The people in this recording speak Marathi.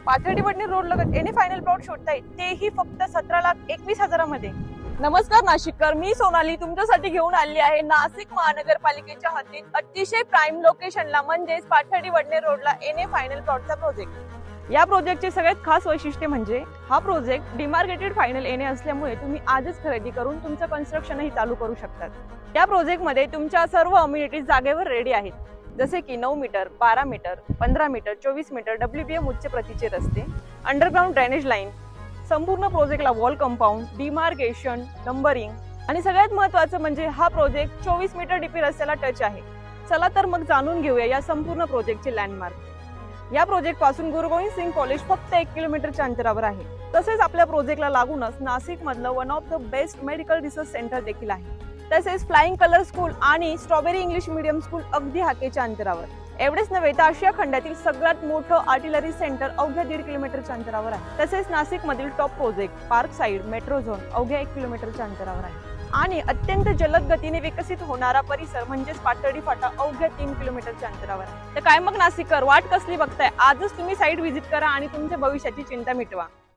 पाथर्डी वडनेर रोड लगत एने फायनल प्लॉट शोधताय तेही फक्त 17,21,000 नमस्कार नाशिककर, मी सोनाली तुमच्यासाठी घेऊन आली आहे नाशिक महानगरपालिकेच्या हद्दीत अतिशय प्राईम लोकेशनला म्हणजेच पाथर्डी वडनेर रोडला एने फायनल प्लॉटचा प्रोजेक्ट। या प्रोजेक्टचे सगळ्यात खास वैशिष्ट्य म्हणजे हा प्रोजेक्ट डिमार्केटेड फायनल एने असल्यामुळे तुम्ही आजच खरेदी करून तुमचं कन्स्ट्रक्शनही चालू करू शकतात। या प्रोजेक्टमध्ये तुमच्या सर्व अम्युनिटीज जागेवर रेडी आहेत, जसे की 9 metre, 12 metre, 15 metre, 24 metre WPM उच्च प्रतीचे रस्ते, अंडरग्राउंड ड्रेनेज लाईन, संपूर्ण प्रोजेक्टला वॉल कंपाऊंड, डिमार्केशन, नंबरिंग आणि सगळ्यात महत्त्वाचं म्हणजे हा प्रोजेक्ट 24 मीटर डीपी रस्त्याला टच आहे। चला तर मग जाणून घेऊया या संपूर्ण प्रोजेक्टचे लँडमार्क। या प्रोजेक्ट पासून गुरु गोविंद सिंग कॉलेज फक्त 1 किलोमीटरच्या अंतरावर आहे। तसेच आपल्या प्रोजेक्टला लागूनच नाशिक मधलं one of the best medical research centre देखील आहे। तसेच फ्लाइंग कलर स्कूल आणि स्ट्रॉबेरी इंग्लिश मीडियम स्कूल अगदी हाकेच्या अंतरावर। एवढेच नव्हे तर आशिया खंडातील सगळ्यात मोठं आर्टिलरी सेंटर अवघ्या 1.5 किलोमीटरच्या अंतरावर आहे। तसेच नाशिक मधील top project park side metro zone अवघ्या 1 किलोमीटरच्या अंतरावर आहे आणि अत्यंत जलद गतीने विकसित होणारा परिसर म्हणजेच पाथर्डी फाटा अवघ्या 3 किलोमीटरच्या अंतरावर आहे। तर काय मग नाशिककर, वाट कसली बघताय? आजच तुम्ही साइट व्हिजिट करा आणि तुमच्या भविष्याची चिंता मिटवा।